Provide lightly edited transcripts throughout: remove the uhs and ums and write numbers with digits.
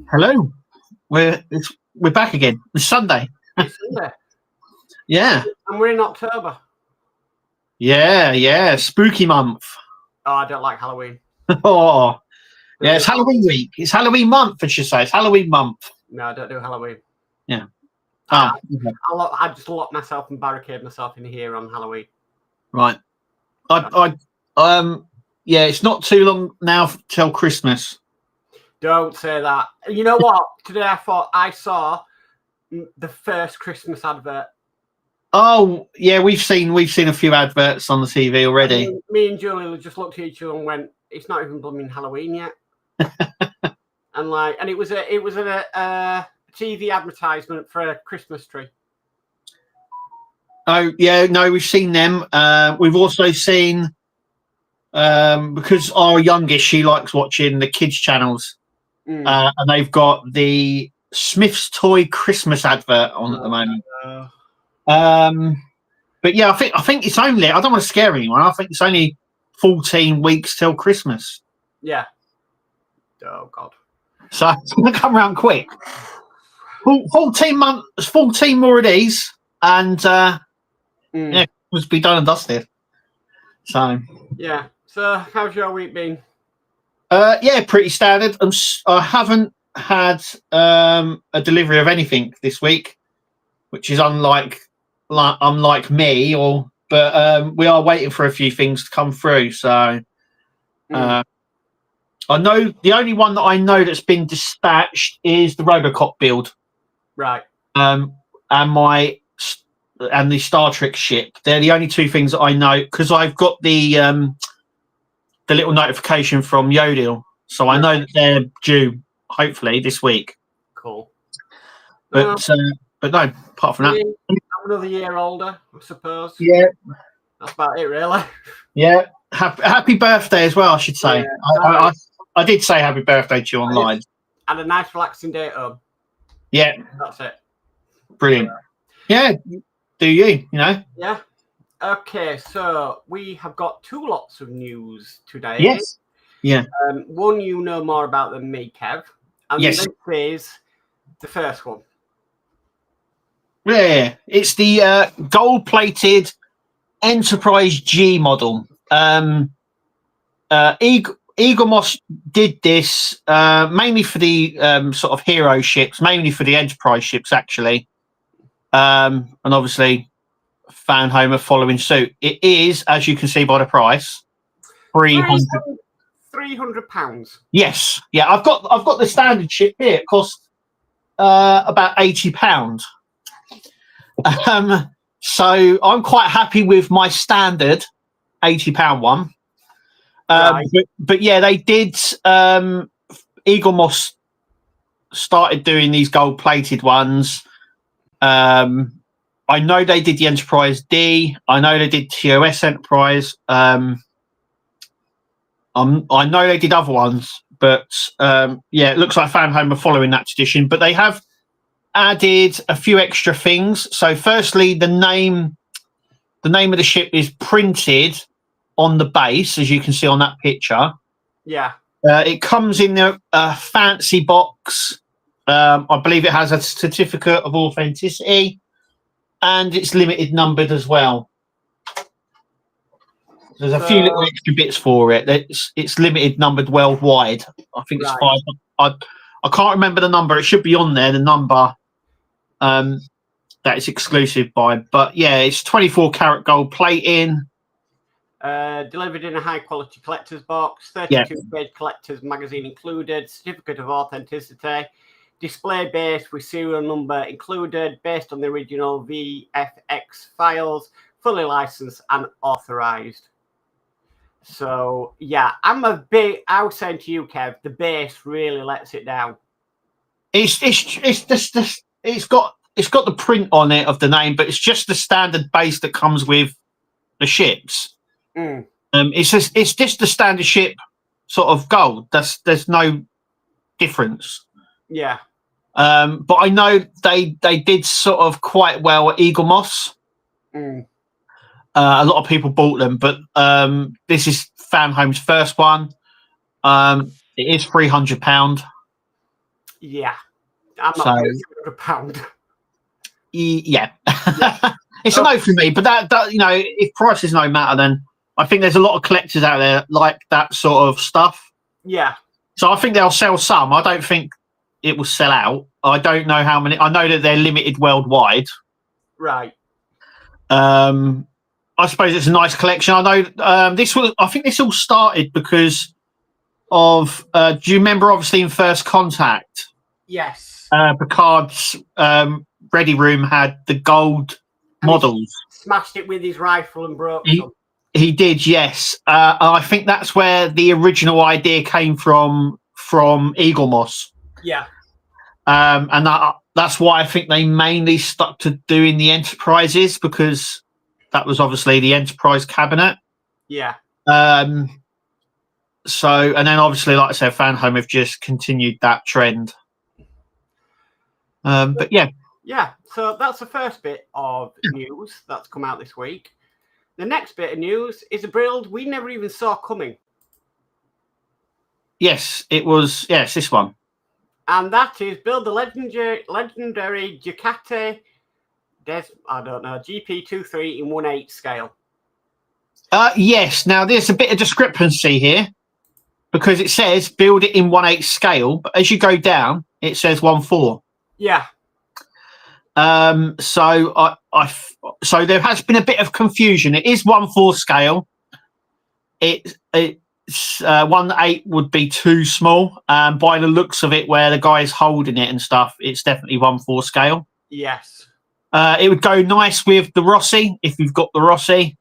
Hello. We're back again. It's Sunday. It's Sunday. Yeah. And we're in October. Yeah. Spooky month. Oh, I don't like Halloween. Oh, yeah. It's Halloween week. It's Halloween month, I should say. It's Halloween month. No, I don't do Halloween. Yeah. I just lock myself and barricade myself in here on Halloween. Right. Yeah. It's not too long now till Christmas. Don't say that. You know what? Today I saw the first Christmas advert. Oh, yeah. We've seen a few adverts on the TV already. Me and Julie just looked at each other and went, "It's not even blooming Halloween yet." and it was a TV advertisement for a Christmas tree. Oh yeah, no, we've seen them. We've also seen because our youngest, she likes watching the kids channels, and they've got the Smith's Toy Christmas advert on at the moment. But yeah, I think it's only. I don't want to scare anyone. I think it's only 14 weeks till Christmas. Yeah. Oh God. So it's gonna come around quick. 14 months, 14 more of these, and yeah, must be done and dusted. So yeah. So how's your week been? Yeah, pretty standard. I haven't had a delivery of anything this week, which is unlike me. But we are waiting for a few things to come through. So I know the only one that I know that's been dispatched is the Robocop build, right? And the Star Trek ship. They're the only two things that I know because I've got the little notification from Yodel, so I know that they're due hopefully this week. Cool. But no, apart from that, I'm another year older, I suppose. Yeah, that's about it, really. Yeah, happy birthday as well, I should say. Yeah. I did say happy birthday to you online. And a nice relaxing day at home. Yeah, that's it. Brilliant. Yeah, do you know? Yeah. Okay, so we have got two lots of news today. Yes. Yeah. One you know more about than me, Kev. And yes. This is the first one. Yeah, it's the gold-plated Enterprise G model. Eagle Moss did this mainly for the sort of hero ships, mainly for the Enterprise ships, actually. And obviously, Fan Home are following suit. It is, as you can see by the price, £300. Yes, yeah. I've got the standard ship here. It costs about £80. So I'm quite happy with my standard £80 one. Right. But yeah, they did. Eagle Moss started doing these gold-plated ones. I know they did the Enterprise D. I know they did TOS Enterprise. I know they did other ones, but yeah, it looks like Fan Home are following that tradition. But they have added a few extra things. So, firstly, the name of the ship is printed on the base, as you can see on that picture. Yeah. It comes in a fancy box. I believe it has a certificate of authenticity, and it's limited numbered as well. There's a few little extra bits for it. It's limited numbered worldwide. I think it's 5. I can't remember the number. It should be on there, the number that it's exclusive by. But yeah, it's 24 karat gold plating. Delivered in a high quality collector's box, 32-page collector's magazine included, certificate of authenticity, display base with serial number included, based on the original VFX files, fully licensed and authorized. So yeah, I was saying to you, Kev, the base really lets it down. It's got the print on it of the name, but it's just the standard base that comes with the ships. It's just the standard ship sort of gold. There's no difference. Yeah. But I know they did sort of quite well at Eagle Moss. A lot of people bought them, but this is Fan Home's first one. It is £300. Yeah, I'm not paying £200. Yeah. It's a no for me. But that if price is no matter, then I think there's a lot of collectors out there like that sort of stuff. Yeah. So I think they'll sell some. I don't think it will sell out. I don't know how many. I know that they're limited worldwide. Right. I suppose it's a nice collection. I know I think this all started because of. Do you remember, obviously, in First Contact? Yes. Picard's ready room had the gold models. Smashed it with his rifle and broke some. He did, yes. I think that's where the original idea came from Eagle Moss. Yeah. And that's why I think they mainly stuck to doing the Enterprises, because that was obviously the Enterprise cabinet. Yeah. So, and then obviously, like I said, Fan Home have just continued that trend. But yeah. Yeah, so that's the first bit of news that's come out this week. The next bit of news is a build we never even saw coming. Yes, it was. Yes, this one. And that is build the legendary Ducati GP23 in 1/8 scale. Yes. Now there's a bit of discrepancy here because it says build it in 1/8 scale, but as you go down, it says 1/4. Yeah. So so there has been a bit of confusion. It is 1/4 scale. It's 1/8 would be too small. By the looks of it, where the guy is holding it and stuff, it's definitely 1/4 scale. Yes. It would go nice with the Rossi if you've got the Rossi.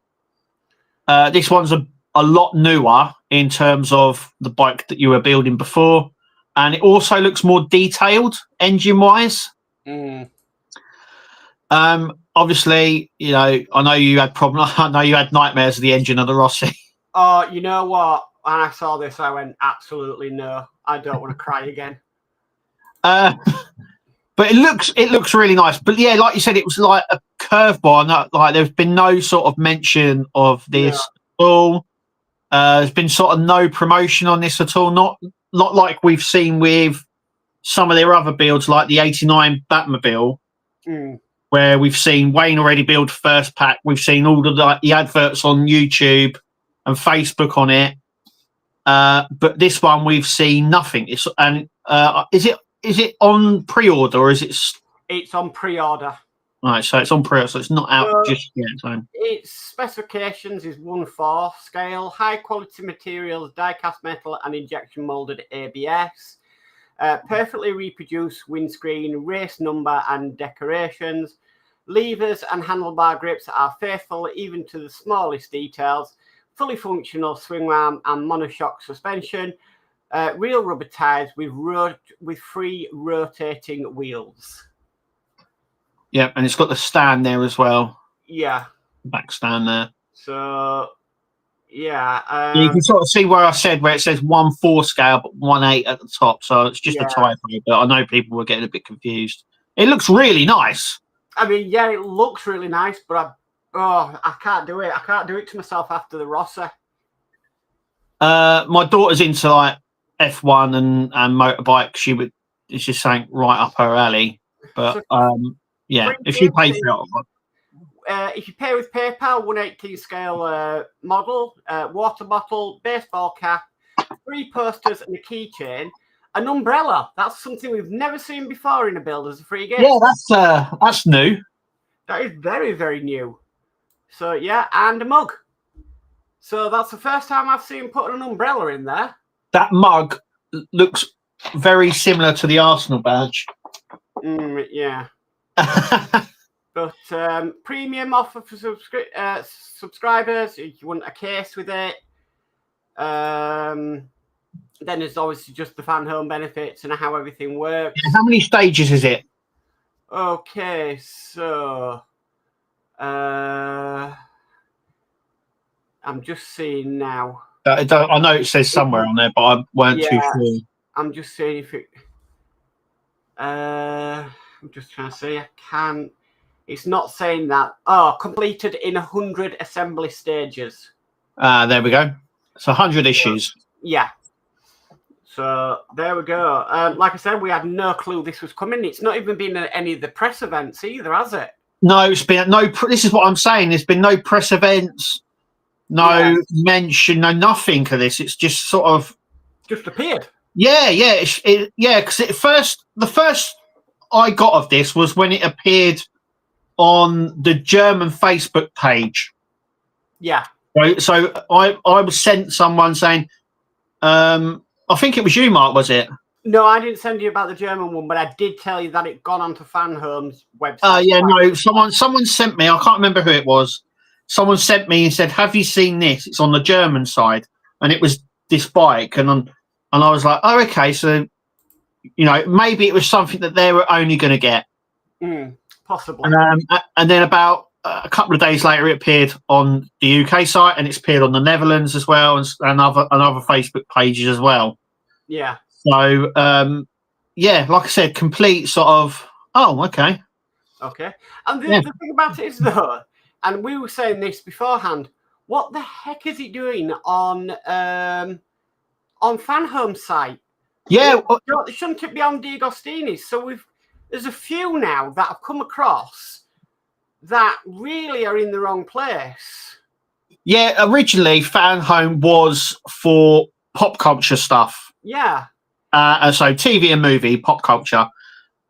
This one's a lot newer in terms of the bike that you were building before, and it also looks more detailed engine-wise. Obviously, I know you had problems. I know you had nightmares of the engine of the Rossi. Oh, you know what? When I saw this, I went, absolutely no. I don't want to cry again. But it looks really nice. But yeah, like you said, it was like a curveball. Like there's been no sort of mention of this at all. There's been sort of no promotion on this at all. Not like we've seen with some of their other builds, like the '89 Batmobile, where we've seen Wayne already build first pack. We've seen all the adverts on YouTube and Facebook on it. But this one we've seen nothing. Is it on pre-order or is it? It's on pre-order. Right, so it's on pre-order, so it's not out just yet. So. Its specifications is 1/4 scale, high quality materials, die-cast metal, and injection molded ABS. Perfectly reproduced windscreen, race number, and decorations. Levers and handlebar grips are faithful even to the smallest details. Fully functional swing arm and monoshock suspension. Real rubber tires with free rotating wheels. Yeah, and it's got the stand there as well. Yeah. Back stand there. So, yeah. You can sort of see where I said where it says 1/4 scale, but 1/8 at the top. So it's just a typo, but I know people were getting a bit confused. It looks really nice. I mean, yeah, it looks really nice, but I can't do it. I can't do it to myself after the Rossi. My daughter's into like F1 and motorbike. It's just something right up her alley. But yeah, if you pay for it. If you pay with PayPal, 1/18 scale model, water bottle, baseball cap, 3 posters and a keychain, an umbrella. That's something we've never seen before in a build as a free gift. Yeah, that's new. That is very, very new. So yeah, and a mug. So that's the first time I've seen putting an umbrella in there. That mug looks very similar to the Arsenal badge. Yeah. But premium offer for subscribers. If you want a case with it, then there's obviously just the fan home benefits and how everything works. How many stages is it? Okay, so I'm just seeing now. I know it says somewhere on there, but I weren't too sure. I'm just seeing if it. I'm just trying to see. I can't. It's not saying that. Oh, completed in 100 assembly stages. There we go. So 100 issues. Yeah. So there we go. Like I said, we had no clue this was coming. It's not even been at any of the press events either, has it? No, it's been no. This is what I'm saying. There's been no press events, no mention, no nothing of this. It's just sort of just appeared. Yeah, because the first I got of this was when it appeared on the German Facebook page. Yeah. Right. So I was sent someone saying, I think it was you, Mark, was it? No, I didn't send you about the German one, but I did tell you that it gone onto FanHome's website. Yeah, no, someone sent me. I can't remember who it was. Someone sent me and said, "Have you seen this? It's on the German side," and it was this bike, and I was like, "Oh, okay." So, maybe it was something that they were only going to get, possibly. And then about a couple of days later, it appeared on the UK site, and it's appeared on the Netherlands as well, and other Facebook pages as well. Yeah. So, like I said, complete sort of, oh, okay. Okay. And the thing about it is, though, and we were saying this beforehand, what the heck is it doing on FanHome's site? Yeah. Shouldn't it be on D'Agostini's? So there's a few now that I've come across that really are in the wrong place. Yeah, originally FanHome was for pop culture stuff. Yeah. So TV and movie, pop culture.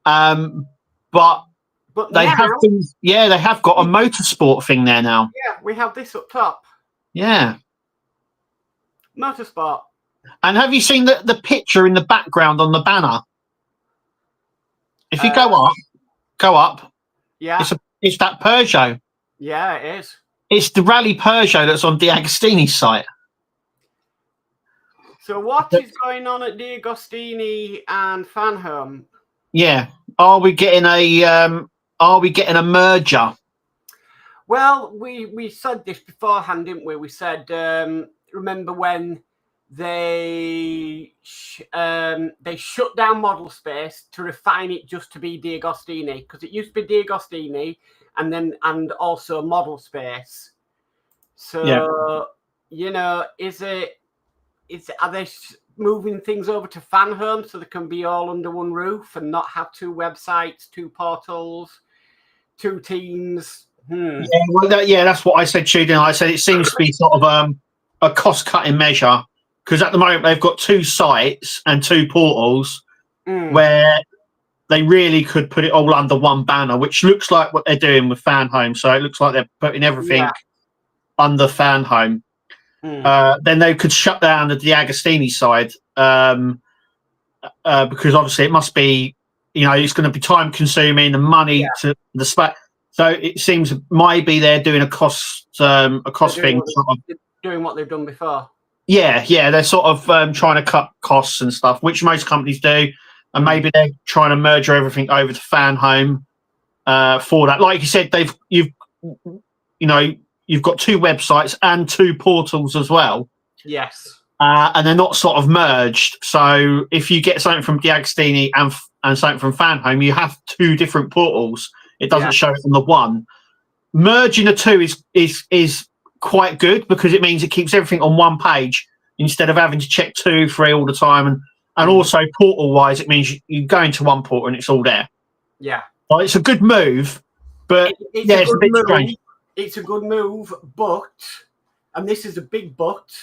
But they have things. Yeah, they have got a motorsport thing there now. Yeah, we have this up top. Yeah. Motorsport. And have you seen the picture in the background on the banner? If you go up. Yeah. It's that Peugeot. Yeah, it is. It's the Rally Peugeot that's on D'Agostini's site. So what is going on at D'Agostini and FanHome? Yeah. Are we getting a merger? Well, we said this beforehand, didn't we? We said remember when they shut down Model Space to refine it just to be D'Agostini, because it used to be D'Agostini and also Model Space. So are they moving things over to FanHome so they can be all under one roof and not have two websites, two portals, two teams? Yeah, that's what I said, Tudor. I said it seems to be sort of a cost-cutting measure, because at the moment they've got two sites and two portals where they really could put it all under one banner, which looks like what they're doing with FanHome. So it looks like they're putting everything under FanHome. Then they could shut down the D'Agostini side, because obviously it must be, it's going to be time consuming and money to the spec. So it seems maybe they're doing a cost thing. Doing what they've done before. Yeah, they're sort of trying to cut costs and stuff, which most companies do, and maybe they're trying to merge everything over to FanHome for that. Like you said, you've got two websites and two portals as well. Yes. And they're not sort of merged. So if you get something from D'Agostini and something from FanHome, you have two different portals. It doesn't show it on the one. Merging the two is quite good, because it means it keeps everything on one page instead of having to check 2, 3 all the time. And also portal wise, it means you go into one portal and it's all there. Yeah. Well, it's a good move, but it's a bit strange. It's a good move, but, and this is a big but,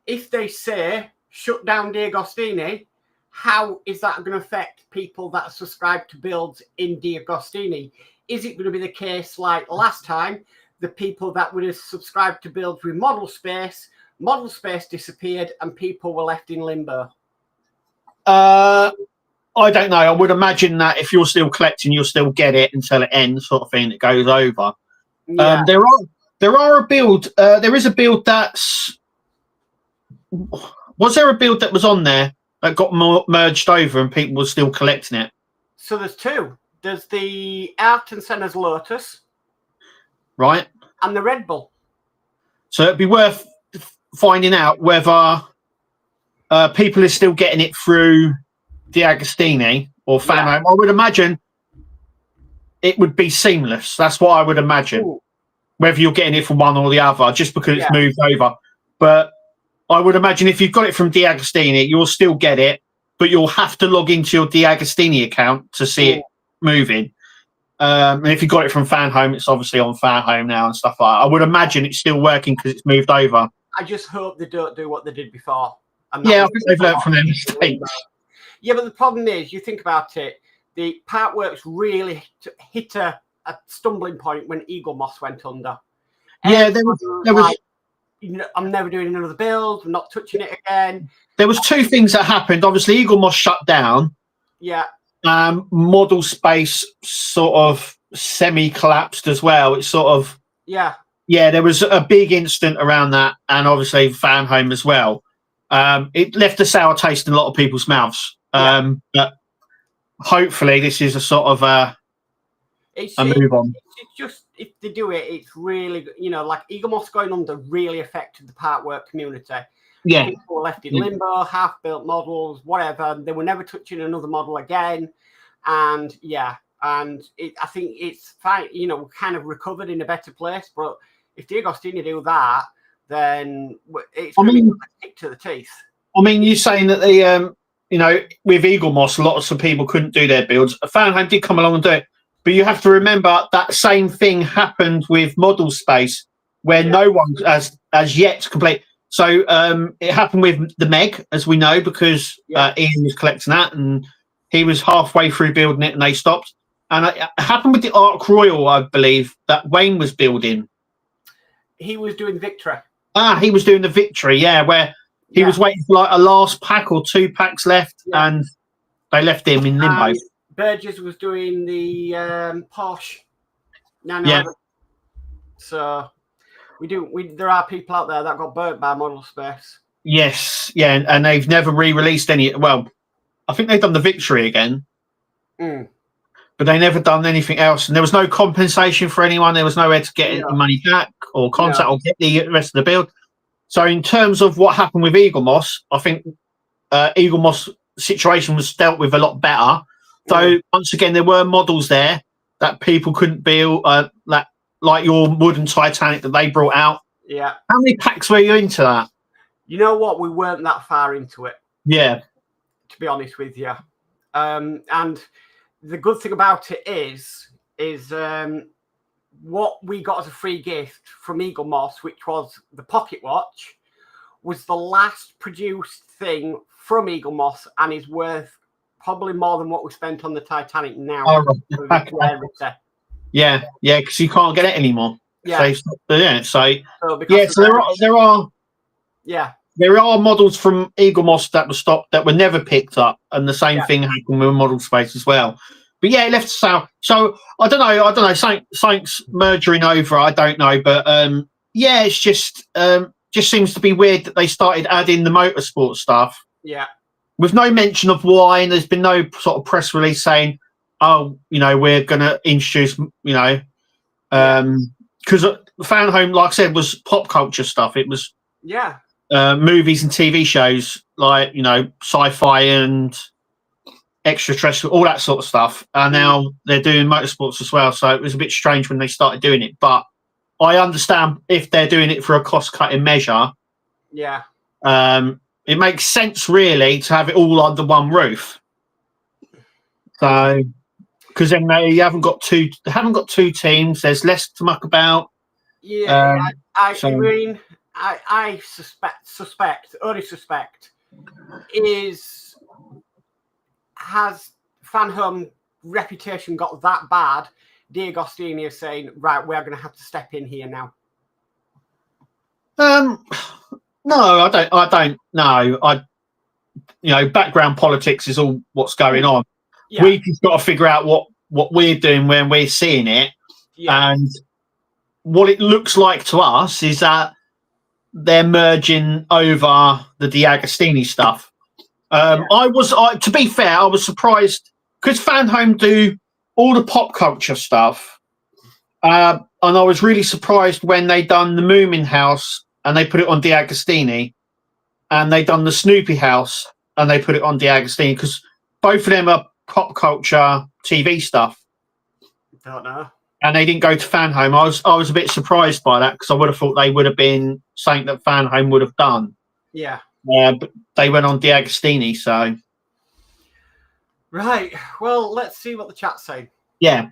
if they say shut down D'Agostini, how is that going to affect people that subscribe to builds in D'Agostini? Is it going to be the case like last time, the people that would have subscribed to builds with Model Space disappeared and people were left in limbo? I don't know. I would imagine that if you're still collecting, you'll still get it until it ends, sort of thing. It goes over. Yeah. There is a build that's. Was there a build that was on there that got merged over and people were still collecting it? So there's two. There's the Ayrton Senna's Lotus, right, and the Red Bull. So it'd be worth finding out whether people are still getting it through D'Agostini or FanHome. I would imagine it would be seamless. That's what I would imagine. Ooh. Whether you're getting it from one or the other, just because it's moved over. But I would imagine if you've got it from D'Agostini, you'll still get it, but you'll have to log into your D'Agostini account to see it moving. And if you got it from Fan Home, it's obviously on Fan Home now and stuff like that. I would imagine it's still working because it's moved over. I just hope they don't do what they did before. Yeah, I think they've learned from their mistakes. Yeah, but the problem is, you think about it, the Partworks really hit a stumbling point when Eaglemoss went under. Yeah, there was like, I'm never doing another build. I'm not touching it again. There was two things that happened. Obviously, Eaglemoss shut down. Yeah. Model space sort of semi-collapsed as well. It's sort of yeah. There was a big incident around that, and obviously Fan Home as well. It left a sour taste in a lot of people's mouths. But hopefully, this is a sort of a move on. It's just, if they do it, it's really, like Eaglemoss going under really affected the Partwork community. Yeah, people were left in limbo, half-built models, whatever. They were never touching another model again, and I think it's fine. Kind of recovered in a better place. But if D'Agostini do that, then it's going to be a kick to the teeth. I mean, you're saying that the with Eaglemoss, lots of people couldn't do their builds. Fan Home did come along and do it, but you have to remember that same thing happened with Model Space, where no one as yet complete. So it happened with the Meg, as we know, because Ian was collecting that, and he was halfway through building it, and they stopped. And it happened with the Ark Royal, I believe, that Wayne was building. He was doing Victory. He was doing the Victory, where he was waiting for like a last pack or 2 packs left, and they left him in limbo. Burgess was doing the Porsche. So there are people out there that got burnt by Model Space. Yes, and they've never re-released any. Well, I think they've done the Victory again, but they never done anything else. And there was no compensation for anyone. There was nowhere to get any money back or contact or get the rest of the build. So in terms of what happened with Eaglemoss, I think Eaglemoss situation was dealt with a lot better. So once again, there were models there that people couldn't build, like your wooden Titanic that they brought out. Yeah. How many packs were you into that? You know what? We weren't that far into it. Yeah. To be honest with you. And the good thing about it is what we got as a free gift from Eaglemoss, which was the pocket watch, was the last produced thing from Eaglemoss and is worth probably more than what we spent on the Titanic now. Yeah, because you can't get it anymore. Yeah. There are models from Eaglemoss that were stopped that were never picked up, and the same thing happened with Model Space as well. But it left south. So I don't know. Something's merging over. I don't know, but it's just seems to be weird that they started adding the motorsport stuff. Yeah. With no mention of why, and there's been no sort of press release saying, we're going to introduce, because Fan Home, like I said, was pop culture stuff. It was movies and TV shows like, sci-fi and extraterrestrial, all that sort of stuff. And now they're doing motorsports as well. So it was a bit strange when they started doing it. But I understand if they're doing it for a cost-cutting measure. Yeah. It makes sense, really, to have it all under one roof. So, because then they haven't got two teams. There's less to muck about. Yeah, I suspect, has Fan Home reputation got that bad? D'Agostini is saying, right, we're going to have to step in here now. No, I don't know. Background politics is all what's going on. Yeah. We've just got to figure out what we're doing when we're seeing it. Yeah. And what it looks like to us is that they're merging over the D'Agostini stuff. To be fair, I was surprised because Fan Home do all the pop culture stuff. And I was really surprised when they done the Moomin House and they put it on D'Agostini, and they done the Snoopy House and they put it on D'Agostini, because both of them are pop culture TV stuff. Don't know. And they didn't go to Fan Home. I was a bit surprised by that, because I would have thought they would have been something that Fan Home would have done. Yeah. But they went on D'Agostini, so. Right. Well, let's see what the chat's saying. Yeah.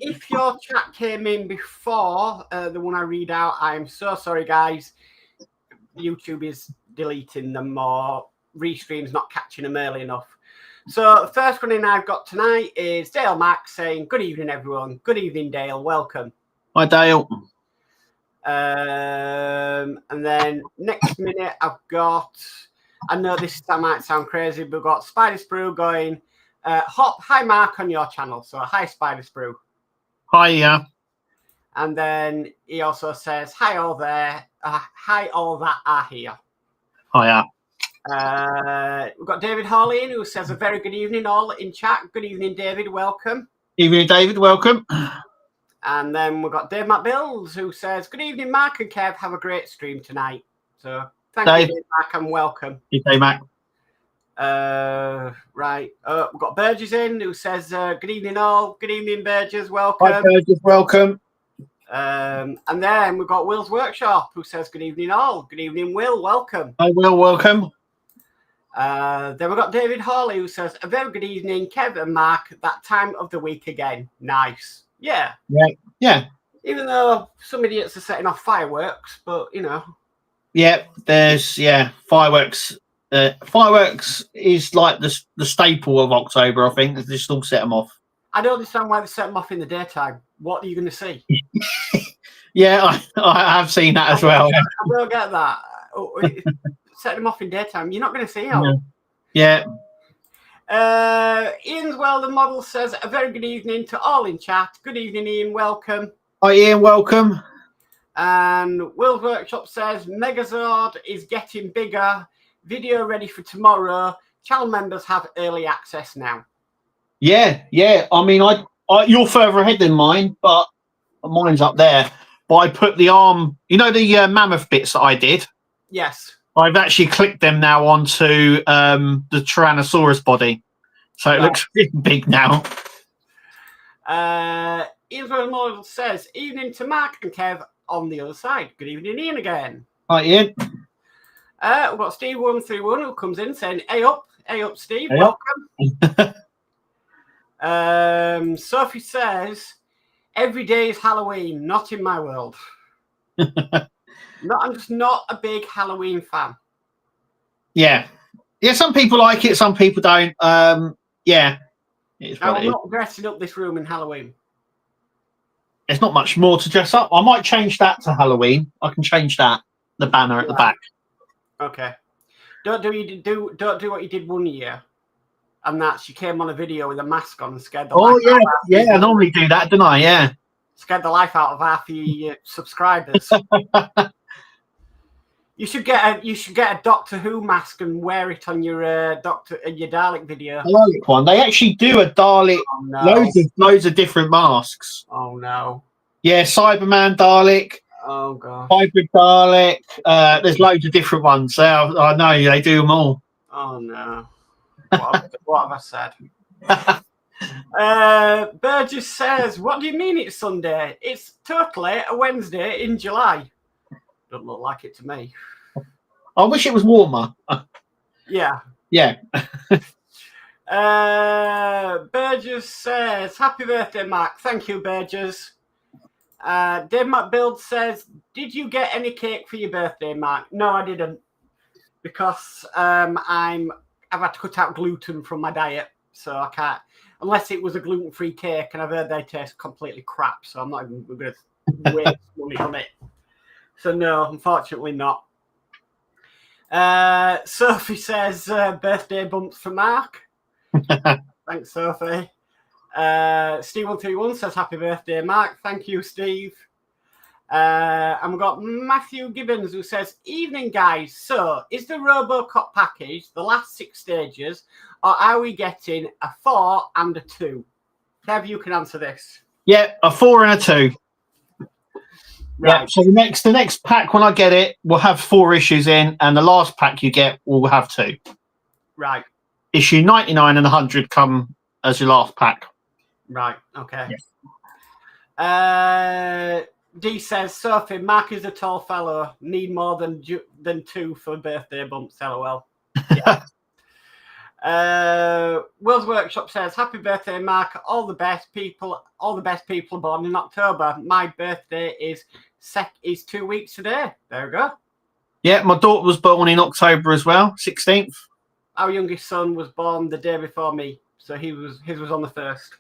If your chat came in before the one I read out, I'm so sorry, guys. YouTube is deleting them or Restream's not catching them early enough. So the first one in I've got tonight is Dale Mack saying, "Good evening, everyone. Good evening, Dale. Welcome." Hi, Dale. And then next minute I've got, I know this might sound crazy, but we've got Spider Sprue going, hi Mark on your channel. So hi Spider Sprue. Hi, yeah. And then he also says, hi all there. Hi all that are here. Hiya. We've got David Hawley in who says a very good evening all in chat. Good evening, David. Welcome. Evening, David. Welcome. And then we've got Dave McBills who says, good evening, Mark and Kev. Have a great stream tonight. So thank you, Dave, Mark, and welcome. Hey, Mac. Right. We've got Burgess in who says, good evening all. Good evening, Burgess. Welcome. Hi, Burgess. Welcome. And then we've got Will's Workshop who says, good evening all. Good evening, Will. Welcome. Hi, Will. Welcome. Then we've got David Hawley who says, a very good evening, Kev and Mark. That time of the week again. Nice. Yeah. Yeah. Even though some idiots are setting off fireworks, but you know. Yeah, there's fireworks. Fireworks is like the staple of October, I think. They just all set them off. I don't understand why they set them off in the daytime. What are you going to see? Yeah, I have seen that as well. I don't get that. Set them off in daytime. You're not going to see them. Yeah. Ian's Weldon Model says, a very good evening to all in chat. Good evening, Ian. Welcome. Hi, Ian. Welcome. And Will's Workshop says, Megazord is getting bigger. Video ready for tomorrow. Channel members have early access now. Yeah. I mean, I you're further ahead than mine, but mine's up there. But I put the arm, the mammoth bits that I did. Yes. I've actually clicked them now onto the Tyrannosaurus body. So it looks really big now. Ian's Model says, evening to Mark and Kev on the other side. Good evening, Ian, again. Hi, Ian. We've got Steve131 who comes in saying, hey up, Steve, hey welcome. Sophie says, every day is Halloween, not in my world. I'm just not a big Halloween fan. Yeah, some people like it, some people don't. I'm not dressing up this room in Halloween. There's not much more to dress up. I might change that to Halloween. I can change that, the banner at the back. Okay. Don't do what you did one year, and that's you came on a video with a mask on and scared the life out of I normally do that, don't I? Yeah. Scared the life out of half your subscribers. You should get a Doctor Who mask and wear it on your your Dalek video. Dalek one. They actually do a Dalek. Oh, no. Loads of different masks. Oh no. Yeah, Cyberman Dalek. Oh god. Hybrid Dalek. There's loads of different ones. So I know they do them all. Oh no. What have I said? Burgess says, what do you mean it's Sunday? It's totally a Wednesday in July. Doesn't look like it to me. I wish it was warmer. Yeah. Burgess says, happy birthday, Mark. Thank you, Burgess. Dave McBuild says, did you get any cake for your birthday, Mark? No, I didn't. Because I've had to cut out gluten from my diet. So I can't, unless it was a gluten-free cake, and I've heard they taste completely crap. So I'm not even going to waste money on it. So no, unfortunately not. Sophie says, birthday bumps for Mark. Thanks, Sophie. Steve131 says, happy birthday, Mark. Thank you, Steve. And we've got Matthew Gibbons who says, evening, guys. So, is the Robocop package the last 6 stages, or are we getting a 4 and a 2? Kev, you can answer this. Yeah, a 4 and a 2. Right. Yeah, so the next pack, when I get it, we'll have 4 issues in, and the last pack you get will have 2. Right. Issue 99 and 100 come as your last pack. Right. Okay. Yes. D says, Sophie, Mark is a tall fellow. Need more than 2 for birthday bumps. LOL. Yeah. Will's Workshop says, happy birthday, Mark. All the best people born in October. My birthday is 2 weeks today. There we go. Yeah, my daughter was born in October as well, 16th. Our youngest son was born the day before me, so his was on the 1st.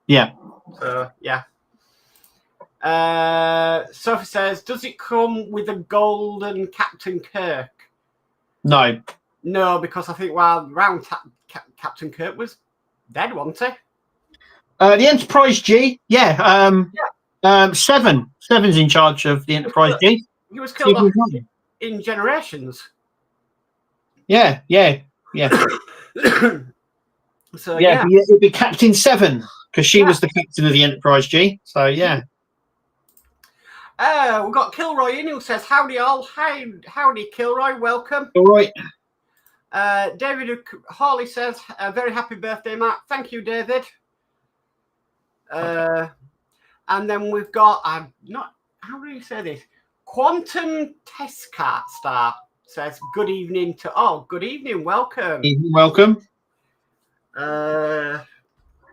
Yeah. So yeah. Sophie says, does it come with a golden Captain Kirk? No. No, because I think Captain Kirk was dead, wasn't he? The Enterprise G, yeah. Seven's in charge of the Enterprise G. He was killed off in Generations. Yeah. So yeah, it'd be Captain 7 because she was the captain of the Enterprise G. So yeah. We've got Kilroy in who says, howdy all. Howdy Kilroy, welcome. All right. David Hawley says, very happy birthday, Mark. Thank you, David. And then we've got, how do you say this? Quantum Testcart Star says, good evening good evening, welcome. Welcome.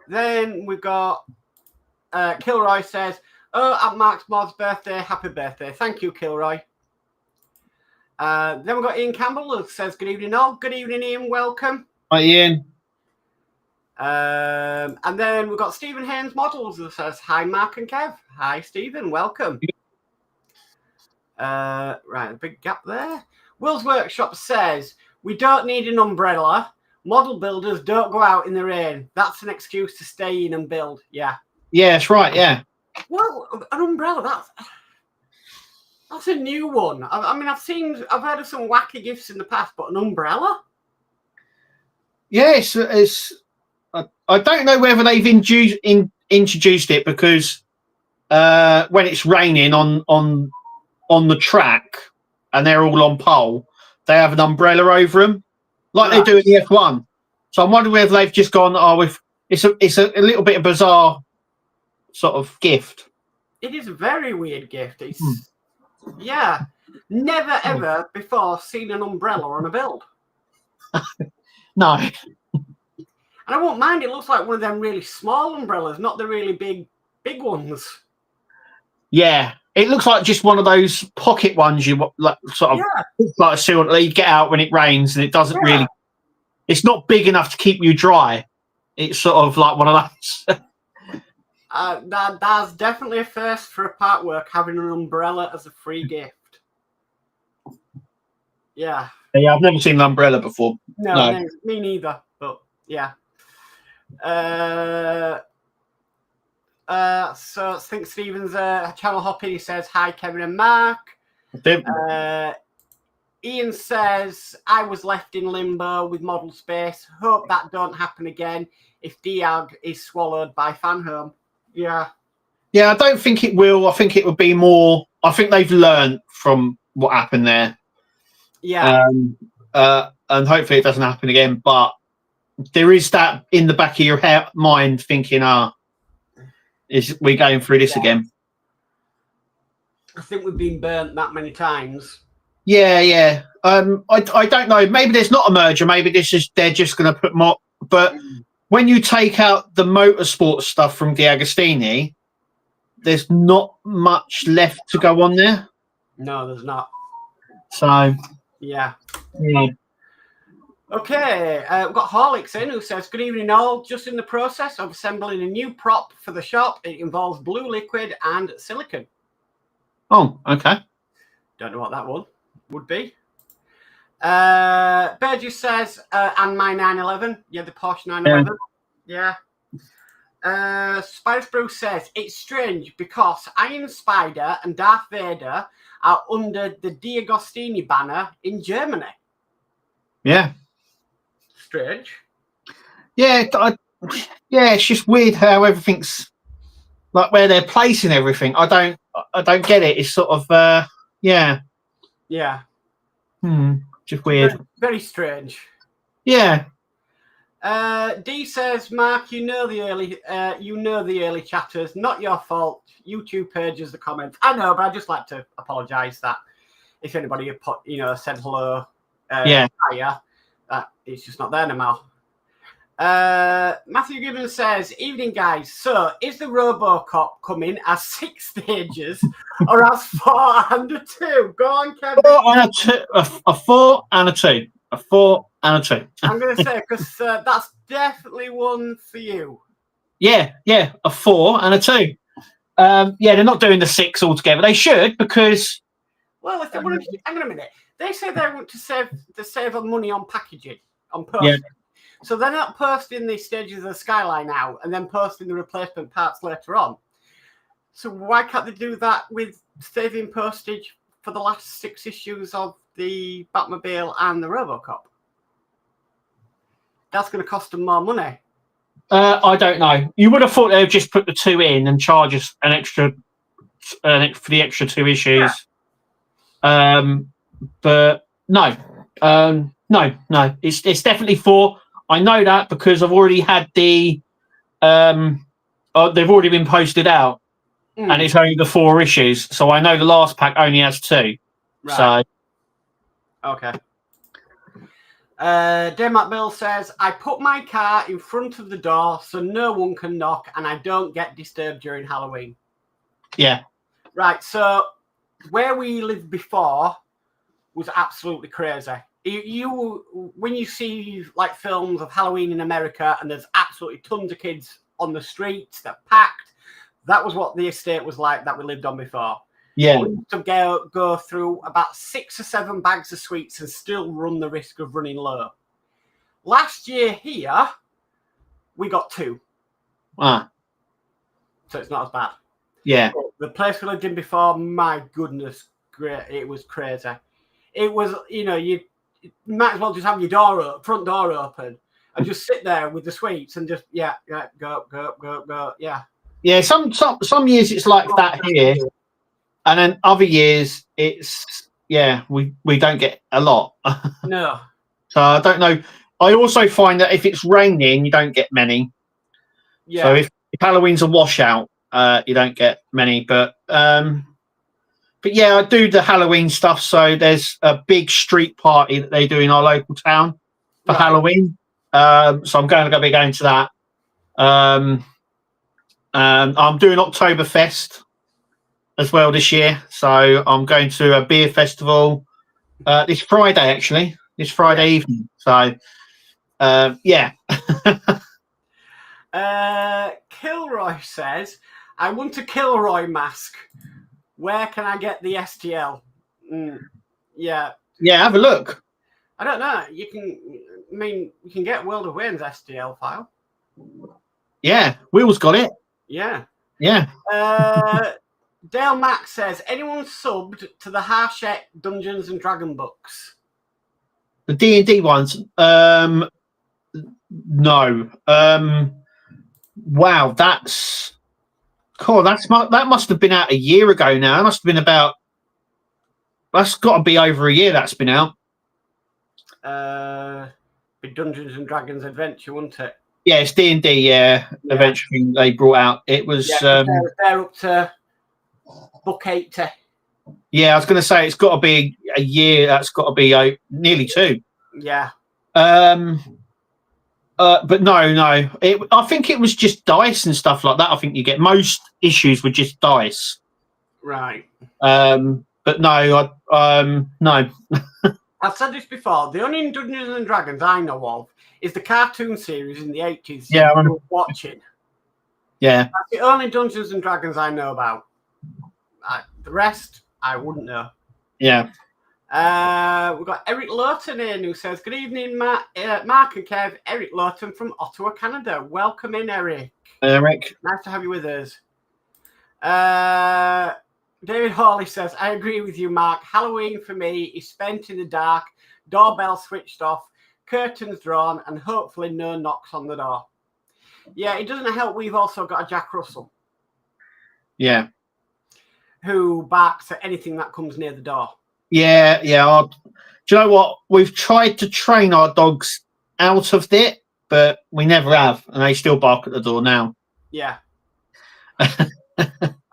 Then we've got Kilroy says, at Mark's Modz birthday, happy birthday. Thank you, Kilroy. Then we've got Ian Campbell who says, good evening all. Good evening, Ian, welcome. Hi, Ian. And then we've got Stephen Haynes Models who says, hi, Mark and Kev. Hi, Stephen, welcome. Right, a big gap there. Will's Workshop says, we don't need an umbrella. Model builders don't go out in the rain. That's an excuse to stay in and build. Yeah. Yeah, that's right, yeah. Well, an umbrella, that's a new one. I mean, I've heard of some wacky gifts in the past, but an umbrella? Yeah, I don't know whether they've introduced it because when it's raining on the track and they're all on pole, they have an umbrella over them, like they do in the F1. So I'm wondering whether they've just gone, it's a little bit of bizarre sort of gift. It is a very weird gift. It's yeah, never ever before seen an umbrella on a build. No. And I won't mind, it looks like one of them really small umbrellas, not the really big ones. Yeah, it looks like just one of those pocket ones you like, sort of like a seal that you get out when it rains, and it doesn't really. It's not big enough to keep you dry. It's sort of like one of those. That's definitely a first for a Partwork, having an umbrella as a free gift. Yeah. Yeah, I've never seen an umbrella before. No. Me neither. But yeah. So I think Stephen's channel hopping. He says, hi, Kevin and Mark. Ian says, I was left in limbo with model space. Hope that don't happen again if Diag is swallowed by Fanhome. Yeah. Yeah, I don't think it will. I think it would be more. I think they've learned from what happened there. Yeah. And hopefully it doesn't happen again. But there is that in the back of your mind thinking, is we going through this again? I think we've been burnt that many times. Yeah. I don't know. Maybe there's not a merger. Maybe they're just going to put more. But when you take out the motorsport stuff from D'Agostini, there's not much left to go on there. No, there's not. So yeah. Okay, we've got Horlicks in who says, good evening all. Just in the process of assembling a new prop for the shop. It involves blue liquid and silicon. Oh, okay. Don't know what that one would be. Burgess says, and my 911. Yeah, the Porsche 911. Yeah. Spider Bruce says, it's strange because Iron Spider and Darth Vader are under the D'Agostini banner in Germany. Yeah. Strange. Yeah, it's just weird how everything's like where they're placing everything. I don't get it. It's sort of yeah. Yeah. Just weird. Very, very strange. Yeah. D says, Mark, you know the early chatters, not your fault. YouTube pages the comments. I know, but I just like to apologise that if anybody put, said hello, hiya, that it's just not there anymore. Matthew Gibbons says, evening guys. So is the RoboCop coming as 6 stages or as 4 and a 2? Go on, Kevin. 4 and a 2. A 4 and a 2. A 4 and a 2. I'm going to say, because that's definitely one for you. Yeah, a 4 and a 2. They're not doing the 6 altogether. They should, because. Well, if they want to, hang on a minute. They say they want to save money on packaging, on posting. Yeah. So they're not posting the stages of the skyline out and then posting the replacement parts later on. So why can't they do that with saving postage for the last 6 issues of the Batmobile and the RoboCop? That's going to cost them more money. I don't know. You would have thought they would just put the 2 in and charge us an extra for the extra 2 issues. Yeah. But no. No. It's definitely 4. I know that because I've already had the. They've already been posted out, and it's only the 4 issues. So I know the last pack only has 2. Right. So. Okay. Denmark Bill says, I put my car in front of the door so no one can knock and I don't get disturbed during Halloween. Yeah. Right, so where we lived before was absolutely crazy. When you see like films of Halloween in America and there's absolutely tons of kids on the streets that are packed, that was what the estate was like that we lived on before. Yeah. We used to go through about 6 or 7 bags of sweets and still run the risk of running low. Last year here, we got 2. So it's not as bad. Yeah. But the place we lived in before, my goodness, great! It was crazy. It was, you might as well just have your front door open and just sit there with the sweets and just go. Yeah. Some years it's like that here. And then other years, it's we don't get a lot. No. So I don't know. I also find that if it's raining, you don't get many. Yeah. So if Halloween's a washout, you don't get many. But yeah, I do the Halloween stuff. So there's a big street party that they do in our local town for Halloween. So I'm going to be going to that. I'm doing Oktoberfest as well this year, so I'm going to a beer festival this Friday evening. So Kilroy says, I want a Kilroy mask. Where can I get the STL? Have a look. I don't know. You can get World of Wayne's STL file. Yeah, Will's got it. Yeah. Dale Mack says, anyone subbed to the Harshek Dungeons and Dragon books? The D&D ones? No. Wow, that's cool. That must have been out a year ago now. It must have been that's got to be over a year that's been out. Dungeons and Dragons Adventure, wasn't it? Yeah, it's D&D, Adventure thing they brought out. It was... they're up to book 80. Yeah, I was going to say it's got to be a year. That's got to be nearly 2. Yeah. But no. I think it was just dice and stuff like that. I think you get most issues with just dice. Right. But no, no. I've said this before. The only Dungeons and Dragons I know of is the cartoon series in the 80s. Yeah, I was watching. Yeah. That's the only Dungeons and Dragons I know about. The rest, I wouldn't know. Yeah. We've got Eric Lawton in who says, good evening, Mark and Kev. Eric Lawton from Ottawa, Canada. Welcome in, Eric. Eric. Nice to have you with us. David Hawley says, I agree with you, Mark. Halloween for me is spent in the dark, doorbell switched off, curtains drawn, and hopefully no knocks on the door. Yeah, it doesn't help. We've also got a Jack Russell. Yeah. Who barks at anything that comes near the door. Yeah. Do you know what? We've tried to train our dogs out of it, but we never have, and they still bark at the door now. Yeah.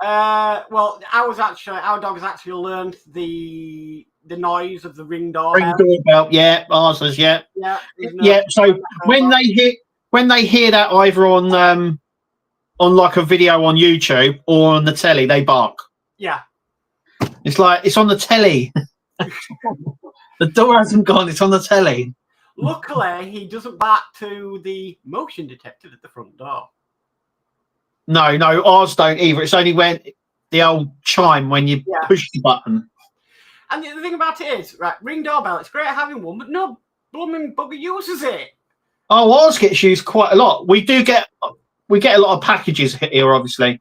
Well, our dog's actually learned the noise of the Ring doorbell. Ring doorbell, yeah, ours is, yeah. Yeah. So when they hear that either on like a video on YouTube or on the telly, they bark. Yeah. It's like it's on the telly. The door hasn't gone, it's on the telly. Luckily, he doesn't bark to the motion detector at the front door. No, ours don't either. It's only when the old chime when you push the button. And the thing about it is, right, Ring doorbell, it's great having one, but no blooming bugger uses it. Oh, ours gets used quite a lot. We get a lot of packages here, obviously.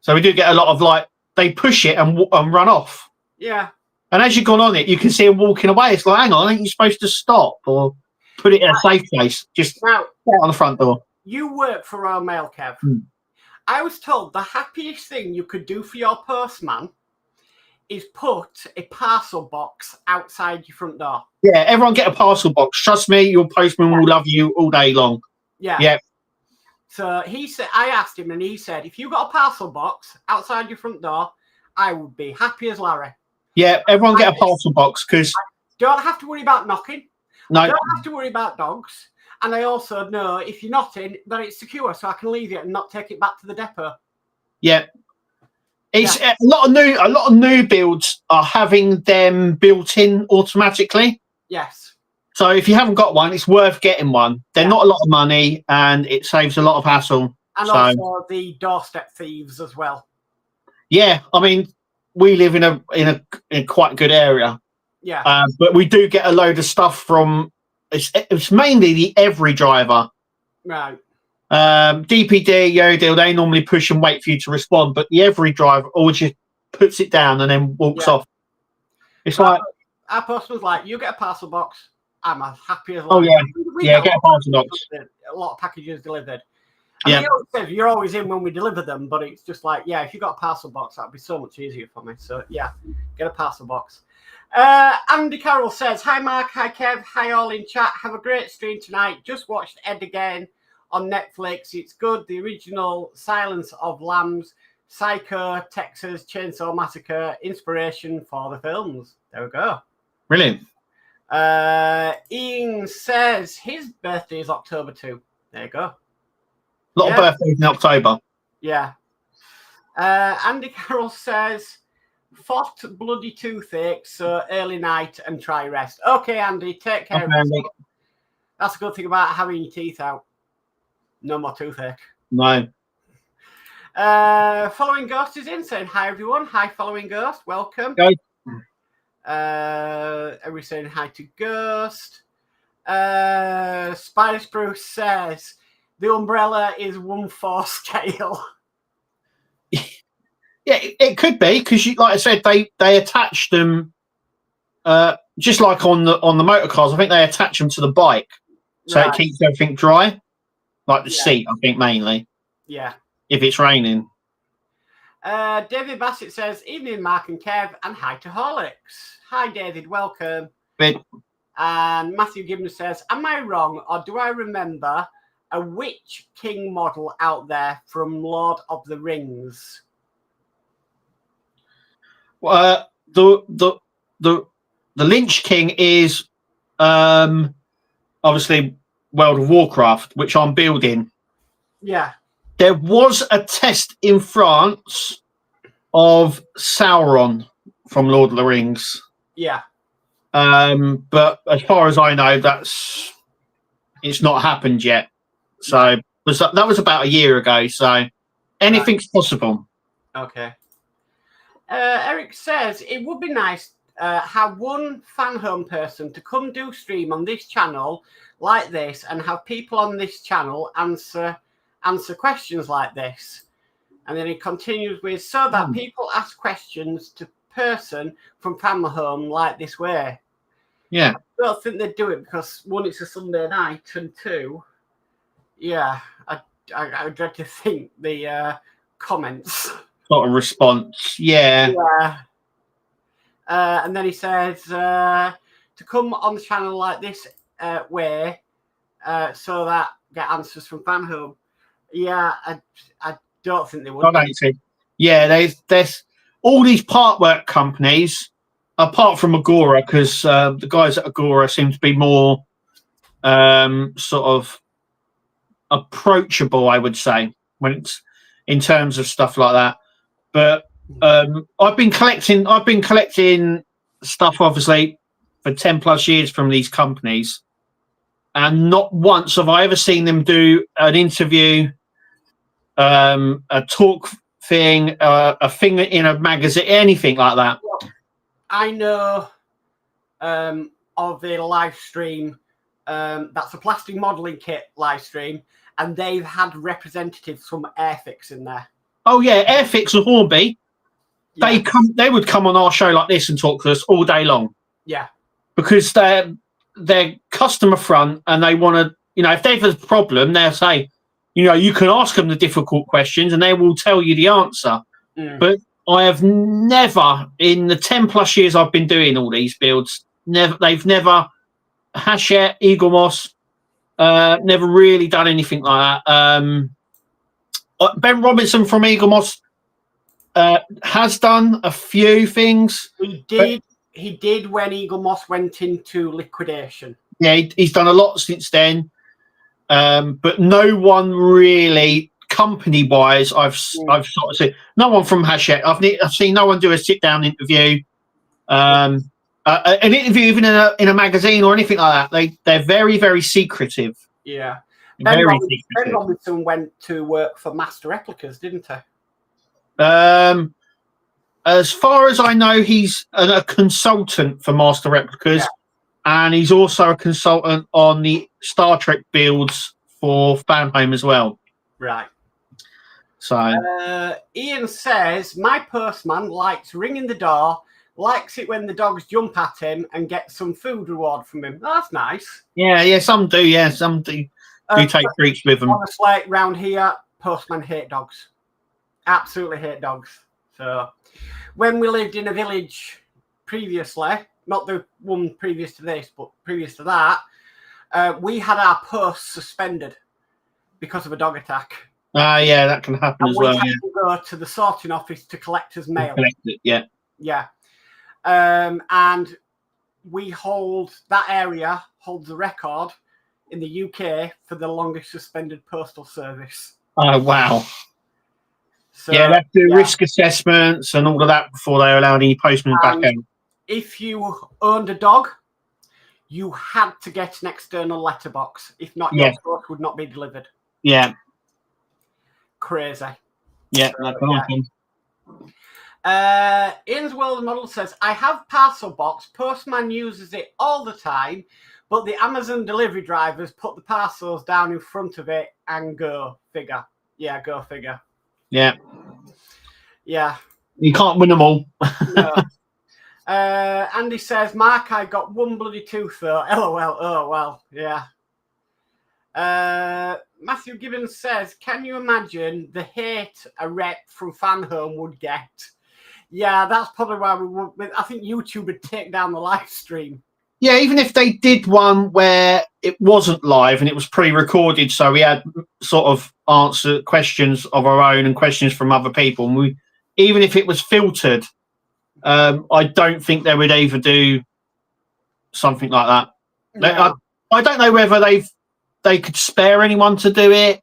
So we do get a lot of, like, they push it and run off. Yeah. And as you've gone on it, you can see them walking away. It's like, hang on, ain't you supposed to stop or put it in a safe place? Just now, on the front door. You work for Royal Mail, Kev. I was told the happiest thing you could do for your postman is put a parcel box outside your front door. Yeah, everyone get a parcel box. Trust me, your postman will love you all day long. Yeah. So he said, I asked him, and he said, if you got a parcel box outside your front door, I would be happy as Larry. Yeah, everyone get a parcel box because don't have to worry about knocking. No, don't have to worry about dogs. And I also know if you're not in, that it's secure, so I can leave it and not take it back to the depot. Yeah. It's a lot of new builds are having them built in automatically. Yes. So if you haven't got one, it's worth getting one. They're not a lot of money, and it saves a lot of hassle. And also the doorstep thieves as well. Yeah, I mean, we live in a quite good area. Yeah. But we do get a load of stuff from. It's mainly the every driver. Right. DPD, Yodel, they normally push and wait for you to respond, but the every driver always just puts it down and then walks off. It's like our postman's like, you get a parcel box. I'm as happy as. Oh yeah, get a parcel box. A lot of packages delivered. And you're always in when we deliver them, but it's just like, if you got a parcel box, that'd be so much easier for me. So get a parcel box. Andy Carroll says, hi Mark, hi Kev, hi all in chat. Have a great stream tonight. Just watched Ed again on Netflix. It's good. The original Silence of Lambs, Psycho, Texas Chainsaw Massacre, inspiration for the films. There we go. Brilliant. Ian says his birthday is October 2. There you go. A lot of birthdays in October. Yeah. Andy Carroll says, fought bloody toothache, so early night and try rest. Okay, Andy, take care. Okay, Andy. That's a good thing about having your teeth out. No more toothache. No. Following Ghost is in, saying hi everyone. Hi, Following Ghost. Welcome. Everybody's saying hi to Ghost. Spider Spruce says the umbrella is 1/4 scale. Yeah, it could be because, like I said, they attach them just like on the motor cars. I think they attach them to the bike, so it keeps everything dry, like the seat. I think mainly. Yeah. If it's raining. David Bassett says, "Evening, Mark and Kev, and hi to Horlicks." Hi, David. Welcome. Good. And Matthew Gibbons says, "Am I wrong, or do I remember a Witch King model out there from Lord of the Rings?" The Lynch King is obviously World of Warcraft, which I'm building. Yeah. There was a test in France of Sauron from Lord of the Rings. Yeah. But as far as I know, it's not happened yet. So that was about a year ago. So anything's possible. Okay. Eric says it would be nice have one fan home person to come do stream on this channel like this, and have people on this channel answer questions like this. And then he continues with, so that people ask questions to person from family home like this way. Yeah. I don't think they'd do it because, one, it's a Sunday night, and two, I dread to think the comments. Sort of response. Yeah. And then he says to come on the channel like this way, so that get answers from Fan Home. Yeah, I don't think they would. I don't think. Yeah, there's all these partwork companies, apart from Agora, because the guys at Agora seem to be more sort of approachable, I would say, when it's in terms of stuff like that. But I've been collecting stuff, obviously, for 10+ years from these companies, and not once have I ever seen them do an interview, a talk thing, a thing in a magazine, anything like that. I know of a live stream that's a plastic modelling kit live stream, and they've had representatives from Airfix in there. Oh yeah, Airfix and Hornby. Yeah. They would come on our show like this and talk to us all day long. Yeah, because they're customer front, and they want to, if they have a problem, they'll say, you can ask them the difficult questions and they will tell you the answer. But I have never, in the 10+ years I've been doing all these builds, they've never, Hachette, Eagle Moss, never really done anything like that. Ben Robinson from Eagle Moss has done a few things. He did when Eagle Moss went into liquidation. Yeah, he's done a lot since then. But no one really, company-wise, I've sort of seen no one from Hachette. I've seen no one do a sit-down interview, an interview even in a magazine or anything like that. They're very, very secretive. Yeah, Ben Robinson went to work for Master Replicas, didn't he? As far as I know, he's a consultant for Master Replicas, and he's also a consultant on the Star Trek builds for Fan Home as well. Right. So Ian says, my postman likes ringing the door, likes it when the dogs jump at him and get some food reward from him. Oh, that's nice. Yeah, some do. Yeah, some do take treats with them. Honestly, round here, postmen hate dogs. Absolutely hate dogs. So when we lived in a village previously, not the one previous to this, but previous to that, we had our posts suspended because of a dog attack. Yeah, that can happen as well. We had to go to the sorting office to collect his mail. Collect it, yeah. Yeah. And we that area holds a record in the UK for the longest suspended postal service. Oh, wow. So, yeah, they have to do risk assessments and all of that before they allow any postmen back in. If you owned a dog, you had to get an external letterbox. If not, your post would not be delivered. Yeah. Crazy. Yeah, so, that's awesome. Ian's World Model says, I have parcel box. Postman uses it all the time, but the Amazon delivery drivers put the parcels down in front of it and go figure. Yeah, go figure. Yeah. Yeah. You can't win them all. No. Andy says, Mark, I got one bloody tooth though. LOL. Oh, well, yeah. Matthew Gibbons says, can you imagine the hate a rep from Fan Home would get? Yeah, that's probably why we would. I think YouTube would take down the live stream. Yeah, even if they did one where it wasn't live and it was pre-recorded, so we had sort of answer questions of our own and questions from other people, and even if it was filtered, I don't think they would ever do something like that. No. I don't know whether they could spare anyone to do it,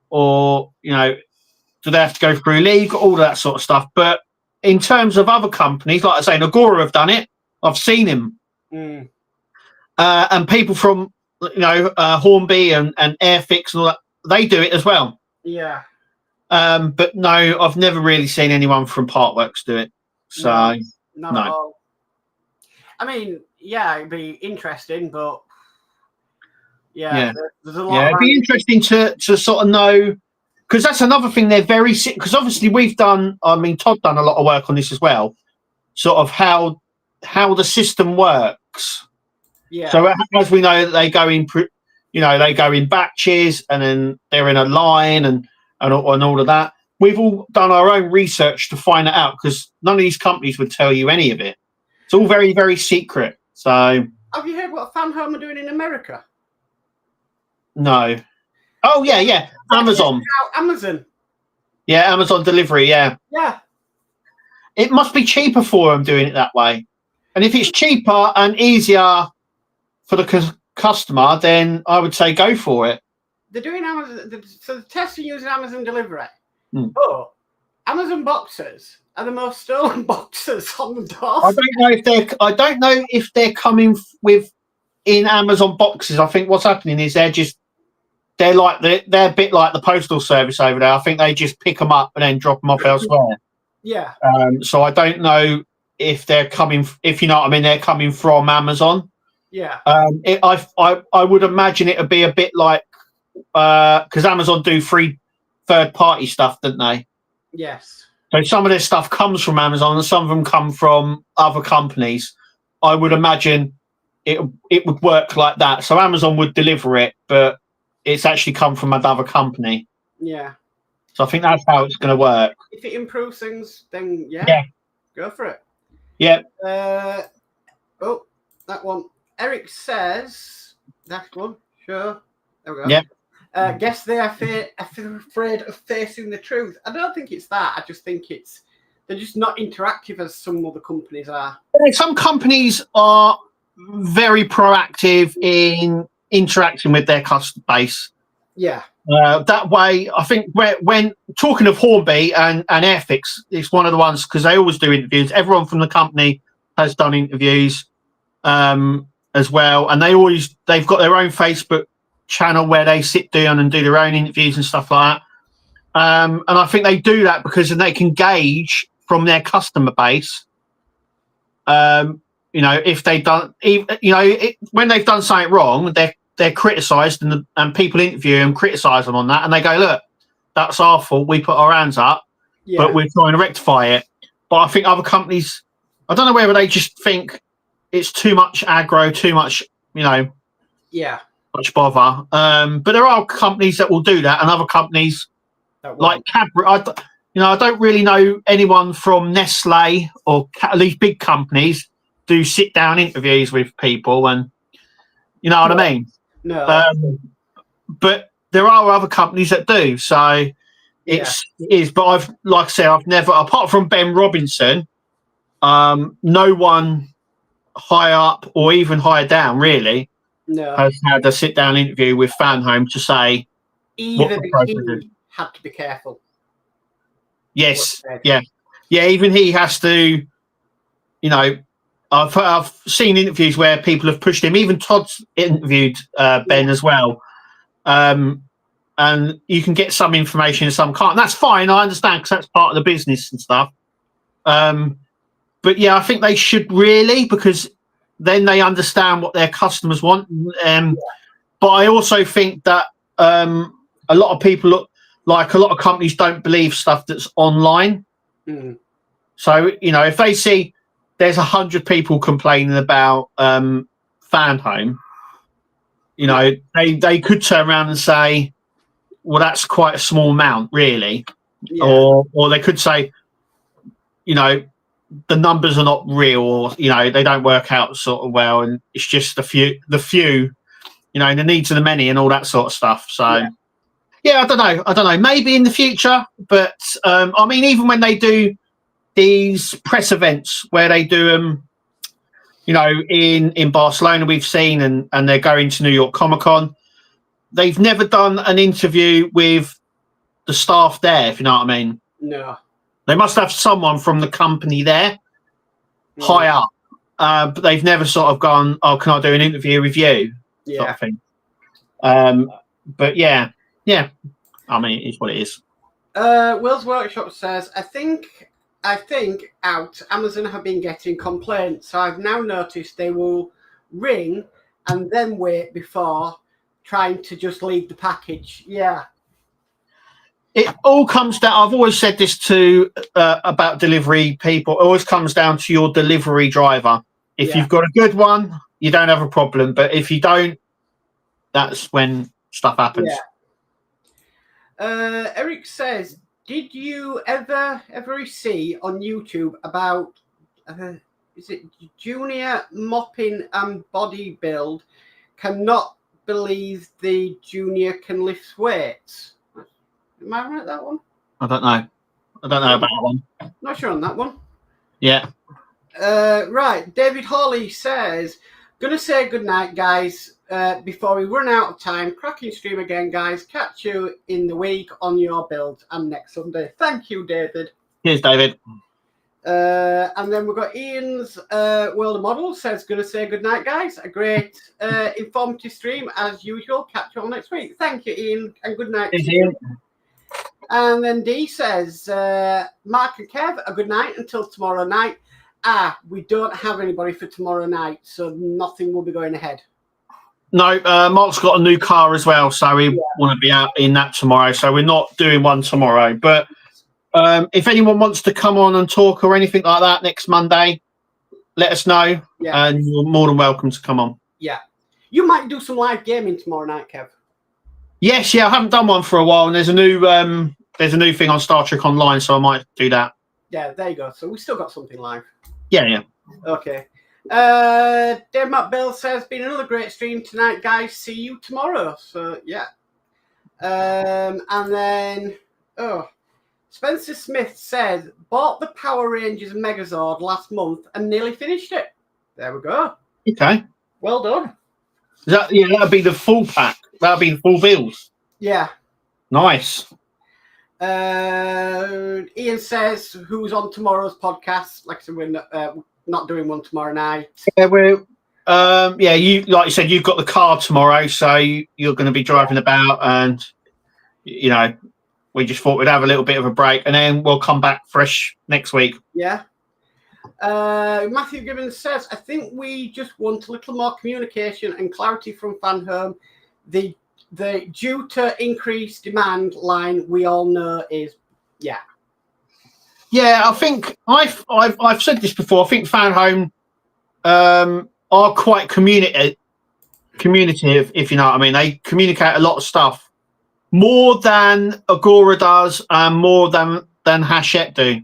or do they have to go through league, all that sort of stuff. But in terms of other companies, like I say, Agora have done it. I've seen him. And people from Hornby and Airfix and all that, they do it as well. Yeah. But no, I've never really seen anyone from Partworks do it. So not at all. I mean, yeah, it'd be interesting, but there's a lot. Yeah, it'd be interesting to sort of know, because that's another thing. They're very sick, because obviously Todd done a lot of work on this as well, sort of how the system works. Yeah. So as we know, they go in, they go in batches, and then they're in a line and all of that. We've all done our own research to find it out, because none of these companies would tell you any of it. It's all very, very secret. So have you heard what Fan Home are doing in America? No. Oh yeah. Amazon. Amazon. Yeah, Amazon delivery. Yeah. Yeah. It must be cheaper for them doing it that way. And if it's cheaper and easier for the customer, then I would say go for it. They're doing Amazon. So the tests are using Amazon delivery. Mm. But Amazon boxes are the most stolen boxes on the door. I don't know if they're coming in Amazon boxes. I think what's happening is they're a bit like the postal service over there. I think they just pick them up and then drop them off elsewhere. Yeah. So I don't know if they're coming. If you know what I mean, they're coming from Amazon. Yeah. I would imagine it would be a bit like because Amazon do free third-party stuff, don't they? Yes. So some of their stuff comes from Amazon and some of them come from other companies. I would imagine it would work like that. So Amazon would deliver it, but it's actually come from another company. Yeah. So I think that's how it's going to work. If it improves things, then yeah, go for it. Yeah. Oh, that one. Eric says that one. Sure. There we go. Yep. Guess they are afraid of facing the truth. I don't think it's that. I just think they're just not interactive as some other companies are. Some companies are very proactive in interacting with their customer base. Yeah. That way, I think when talking of Hornby and Airfix, it's one of the ones because they always do interviews. Everyone from the company has done interviews as well, and they've got their own Facebook channel where they sit down and do their own interviews and stuff like that. And I think they do that because then they can gauge from their customer base. If they've done, when they've done something wrong, they're criticised and people interview them, criticise them on that, and they go, "Look, that's our fault. We put our hands up, but we're trying to rectify it." But I think other companies, I don't know whether they just think it's too much aggro, too much, much bother. But there are companies that will do that, and other companies like Cadbury. I don't really know anyone from Nestle or at least big companies do sit down interviews with people, and you know what I mean. No. But there are other companies that do. So it is. But I've never, apart from Ben Robinson, no one high up or even higher down really has had a sit down interview with Fanhome to say even he had to be careful. Yes, yeah. Even he has to. I've seen interviews where people have pushed him. Even Todd's interviewed Ben as well, and you can get some information and some can't. And that's fine. I understand because that's part of the business and stuff. But yeah, I think they should really, because then they understand what their customers want. But I also think that a lot of people, like a lot of companies, don't believe stuff that's online. Mm. So if they see there's 100 people complaining about Fanhome, they could turn around and say, well, that's quite a small amount, really. Or they could say, the numbers are not real, or they don't work out sort of well, and it's just the few, the needs of the many, and all that sort of stuff. So, I don't know. Maybe in the future, but I mean, even when they do these press events where they do them, in Barcelona, we've seen, and they're going to New York Comic Con. They've never done an interview with the staff there, if you know what I mean. No. They must have someone from the company there, high up, but they've never sort of gone, "Oh, can I do an interview with you?" Sort of thing. But yeah. I mean, it's what it is. Will's Workshop says, I think Amazon have been getting complaints, so I've now noticed they will ring and then wait before trying to just leave the package. Yeah. It all comes down. I've always said this about delivery people. It always comes down to your delivery driver. If you've got a good one, you don't have a problem. But if you don't, that's when stuff happens. Yeah. Eric says, did you ever see on YouTube about is it junior mopping and body build cannot believes the junior can lift weights. Am I right at that one? I don't know. I don't know about that one. Not sure on that one. Yeah. Right. David Hawley says, gonna say goodnight, guys, before we run out of time. Cracking stream again, guys. Catch you in the week on your build and next Sunday. Thank you, David. Cheers, David. And then we've got Ian's World of Models says, gonna say goodnight, guys. A great informative stream as usual. Catch you all next week. Thank you, Ian, and good night to you. And then Dee says, Mark and Kev, a good night until tomorrow night. We don't have anybody for tomorrow night, so nothing will be going ahead. No, Mark's got a new car as well, so we want to be out in that tomorrow. So we're not doing one tomorrow. But if anyone wants to come on and talk or anything like that next Monday, let us know, and you're more than welcome to come on. Yeah. You might do some live gaming tomorrow night, Kev. Yes, I haven't done one for a while, and there's a new thing on Star Trek Online, so I might do that. Yeah, there you go. So we still got something live. Yeah. Okay. Denmark Bill says, been another great stream tonight, guys. See you tomorrow. So yeah. And then Spencer Smith says, bought the Power Rangers Megazord last month and nearly finished it. There we go. Okay. Well done. That'll be the full pack. That'll be the full bills. Yeah. Nice. Ian says, who's on tomorrow's podcast? Like I said, we're not doing one tomorrow night. Yeah, you like you said, you've got the car tomorrow, so you're going to be driving about, and we just thought we'd have a little bit of a break, and then we'll come back fresh next week. Yeah. Matthew Gibbons says, I think we just want a little more communication and clarity from Fan Home. The due to increased demand line we all know is I think I've said this before. I think Fan Home are quite communicative, if you know what I mean. They communicate a lot of stuff, more than Agora does, and more than Hachette do.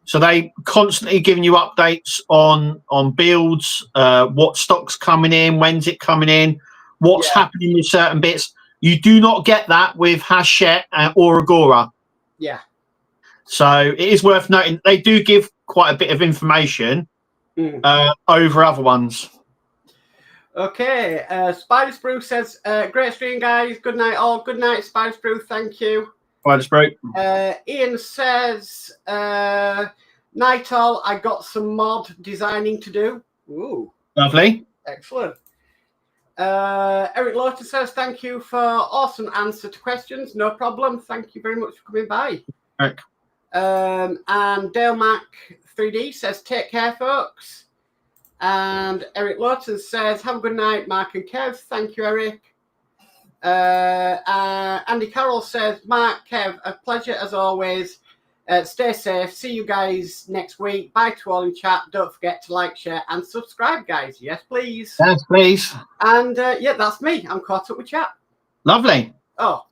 So they constantly giving you updates on builds, what stock's coming in, when's it coming in, what's happening with certain bits. You do not get that with Hachette or Agora. Yeah. So it is worth noting they do give quite a bit of information over other ones. Okay. Spider Sprue says, great stream, guys. Good night, all. Good night, Spider Sprue. Thank you. Spider Sprue. Ian says, night all. I got some mod designing to do. Ooh. Lovely. Excellent. Eric Lawton says, thank you for awesome answer to questions. No problem. Thank you very much for coming by. Eric. And Dale Mac 3D says, take care, folks. And Eric Lawton says, have a good night, Mark and Kev. Thank you, Eric. Andy Carroll says, Mark, Kev, a pleasure as always. Stay safe. See you guys next week. Bye to all in chat. Don't forget to like, share, and subscribe, guys. Yes, please. Yes, please. And that's me. I'm caught up with chat. Lovely. Oh,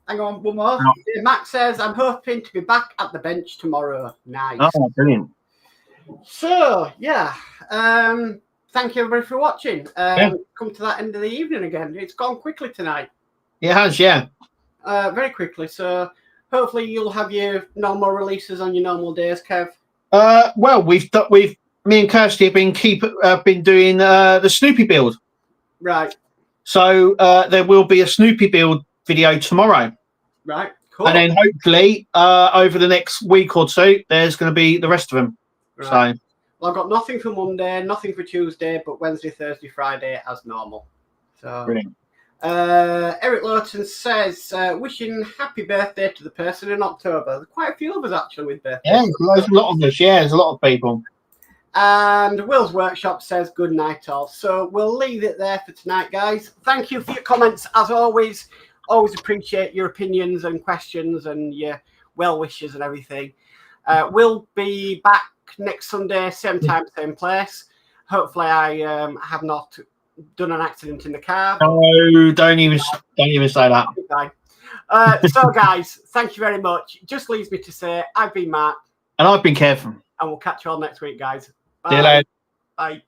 hang on, one more. Max says, I'm hoping to be back at the bench tomorrow. Nice. Oh, brilliant. So, thank you everybody for watching. Come to that end of the evening again. It's gone quickly tonight. It has, yeah. Very quickly. So hopefully you'll have your normal releases on your normal days, Kev. Well, me and Kirsty have been doing the Snoopy build. Right. So there will be a Snoopy build video tomorrow. Right. Cool. And then hopefully over the next week or two, there's going to be the rest of them. Right. So. Well, I've got nothing for Monday, nothing for Tuesday, but Wednesday, Thursday, Friday as normal. So, brilliant. Eric Lawton says, wishing happy birthday to the person in October. There's quite a few of us actually with birthdays. Yeah, there's a lot of us. Yeah, there's a lot of people. And Will's Workshop says, good night all. So we'll leave it there for tonight, guys. Thank you for your comments. As always, always appreciate your opinions and questions and your well wishes and everything. We'll be back next Sunday, same time, same place. Hopefully I have not done an accident in the car. No, don't even say that. So guys, thank you very much. Just leaves me to say I've been Mark. And I've been Kev. And we'll catch you all next week, guys. Bye. See you later. Bye.